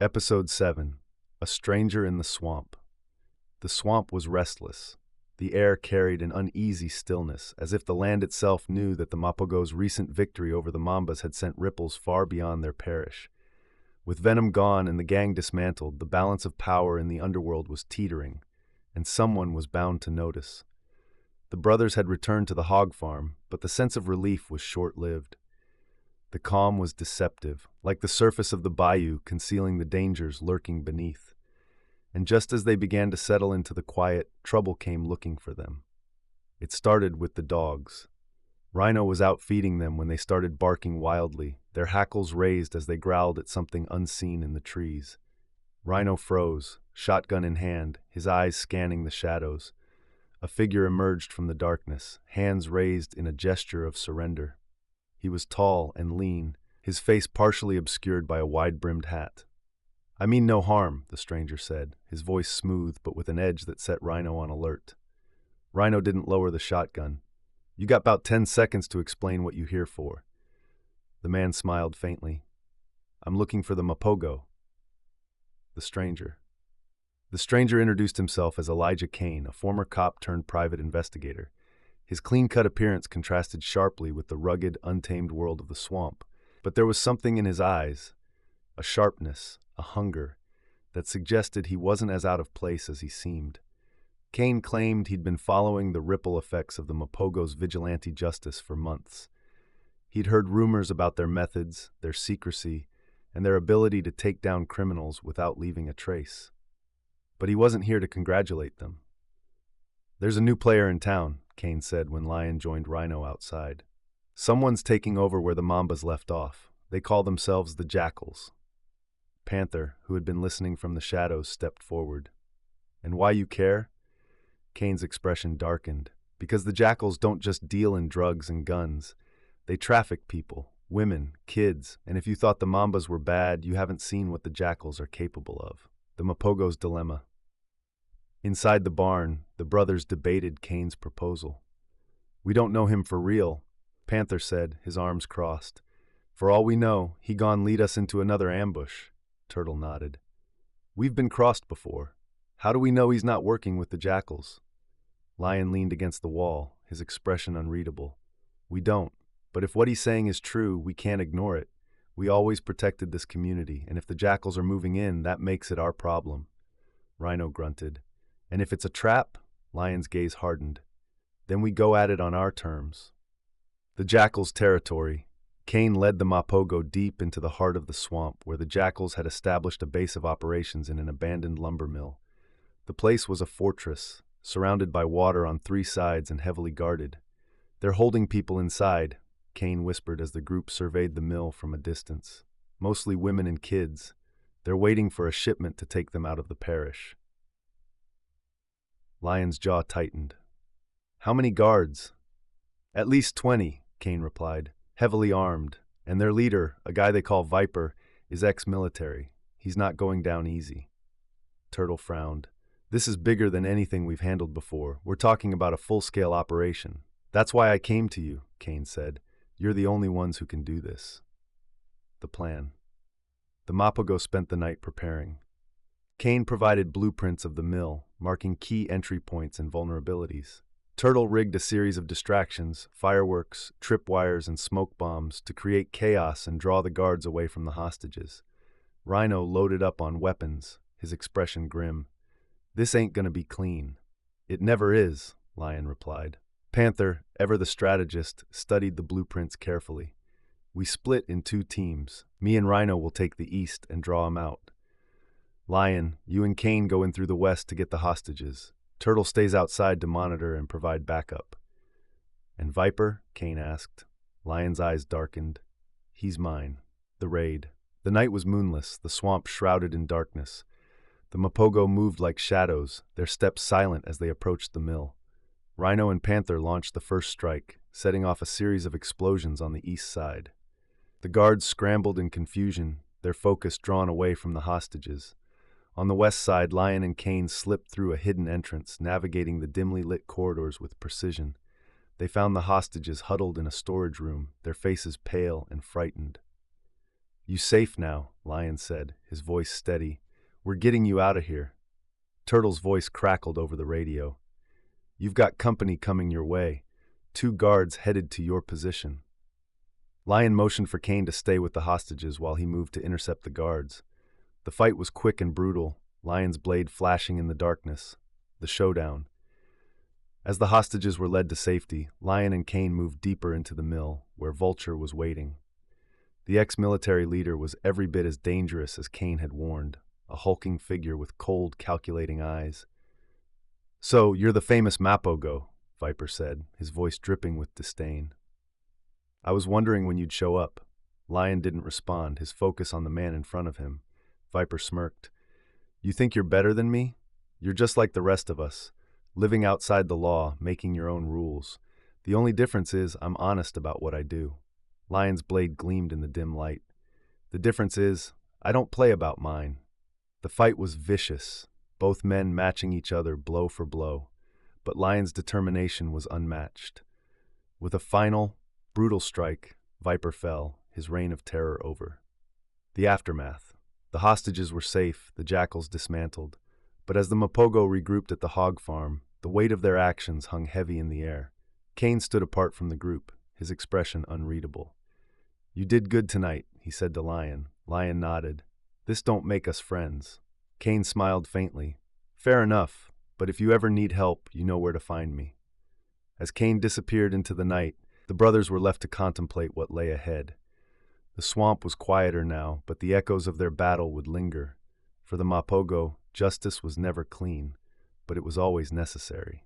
Episode 7. A Stranger in the Swamp. The swamp was restless. The air carried an uneasy stillness, as if the land itself knew that the Mapogo's recent victory over the Mambas had sent ripples far beyond their parish. With Venom gone and the gang dismantled, the balance of power in the underworld was teetering, and someone was bound to notice. The brothers had returned to the hog farm, but the sense of relief was short-lived. The calm was deceptive, like the surface of the bayou concealing the dangers lurking beneath. And just as they began to settle into the quiet, trouble came looking for them. It started with the dogs. Rhino was out feeding them when they started barking wildly, their hackles raised as they growled at something unseen in the trees. Rhino froze, shotgun in hand, his eyes scanning the shadows. A figure emerged from the darkness, hands raised in a gesture of surrender. He was tall and lean, his face partially obscured by a wide-brimmed hat. "I mean no harm," the stranger said, his voice smooth but with an edge that set Rhino on alert. Rhino didn't lower the shotgun. "You got about 10 seconds to explain what you're here for." The man smiled faintly. "I'm looking for the Mapogo." The stranger introduced himself as Elijah Kane, a former cop turned private investigator. His clean-cut appearance contrasted sharply with the rugged, untamed world of the swamp, but there was something in his eyes, a sharpness, a hunger, that suggested he wasn't as out of place as he seemed. Kane claimed he'd been following the ripple effects of the Mapogo's vigilante justice for months. He'd heard rumors about their methods, their secrecy, and their ability to take down criminals without leaving a trace. But he wasn't here to congratulate them. "There's a new player in town," Kane said when Lion joined Rhino outside. "Someone's taking over where the Mambas left off. They call themselves the Jackals." Panther, who had been listening from the shadows, stepped forward. "And why you care?" Kane's expression darkened. "Because the Jackals don't just deal in drugs and guns. They traffic people, women, kids, and if you thought the Mambas were bad, you haven't seen what the Jackals are capable of." The Mapogo's dilemma. Inside the barn, the brothers debated Kane's proposal. "We don't know him for real," Panther said, his arms crossed. "For all we know, he gone lead us into another ambush." Turtle nodded. "We've been crossed before. How do we know he's not working with the Jackals?" Lion leaned against the wall, his expression unreadable. "We don't. But if what he's saying is true, we can't ignore it. We always protected this community, and if the Jackals are moving in, that makes it our problem." Rhino grunted. "And if it's a trap?" Lion's gaze hardened. "Then we go at it on our terms." The Jackals' territory. Kane led the Mapogo deep into the heart of the swamp, where the Jackals had established a base of operations in an abandoned lumber mill. The place was a fortress, surrounded by water on 3 sides and heavily guarded. "They're holding people inside," Kane whispered as the group surveyed the mill from a distance. "Mostly women and kids. They're waiting for a shipment to take them out of the parish." Lion's jaw tightened. "How many guards?" "At least 20, Kane replied, "heavily armed, and their leader, a guy they call Viper, is ex-military. He's not going down easy." Turtle frowned. "This is bigger than anything we've handled before. We're talking about a full-scale operation." "That's why I came to you," Kane said. "You're the only ones who can do this." The plan. The Mapogo spent the night preparing. Kane provided blueprints of the mill, marking key entry points and vulnerabilities. Turtle rigged a series of distractions, fireworks, tripwires, and smoke bombs to create chaos and draw the guards away from the hostages. Rhino loaded up on weapons, his expression grim. "This ain't gonna be clean." "It never is," Lion replied. Panther, ever the strategist, studied the blueprints carefully. "We split in 2 teams. Me and Rhino will take the east and draw 'em out. Lion, you and Kane go in through the west to get the hostages. Turtle stays outside to monitor and provide backup." "And Viper?" Kane asked. Lion's eyes darkened. "He's mine." The raid. The night was moonless, the swamp shrouded in darkness. The Mapogo moved like shadows, their steps silent as they approached the mill. Rhino and Panther launched the first strike, setting off a series of explosions on the east side. The guards scrambled in confusion, their focus drawn away from the hostages. On the west side, Lion and Kane slipped through a hidden entrance, navigating the dimly lit corridors with precision. They found the hostages huddled in a storage room, their faces pale and frightened. You safe now, Lion said, his voice steady. We're getting you out of here. Turtle's voice crackled over the radio. You've got company coming your way. 2 guards headed to your position. Lion motioned for Kane to stay with the hostages while he moved to intercept the guards. The fight was quick and brutal, Lion's blade flashing in the darkness. The showdown. As the hostages were led to safety, Lion and Kane moved deeper into the mill, where Vulture was waiting. The ex-military leader was every bit as dangerous as Kane had warned, a hulking figure with cold, calculating eyes. "So, you're the famous Mapogo," Viper said, his voice dripping with disdain. "I was wondering when you'd show up." Lion didn't respond, his focus on the man in front of him. Viper smirked. "You think you're better than me? You're just like the rest of us, living outside the law, making your own rules. The only difference is I'm honest about what I do." Lion's blade gleamed in the dim light. "The difference is I don't play about mine." The fight was vicious, both men matching each other blow for blow, but Lion's determination was unmatched. With a final, brutal strike, Viper fell, his reign of terror over. The aftermath. The hostages were safe, the Jackals dismantled, but as the Mapogo regrouped at the hog farm, the weight of their actions hung heavy in the air. Kane stood apart from the group, his expression unreadable. "You did good tonight," he said to Lion. Lion nodded. "This don't make us friends." Kane smiled faintly. "Fair enough, but if you ever need help, you know where to find me." As Kane disappeared into the night, the brothers were left to contemplate what lay ahead. The swamp was quieter now, but the echoes of their battle would linger. For the Mapogo, justice was never clean, but it was always necessary.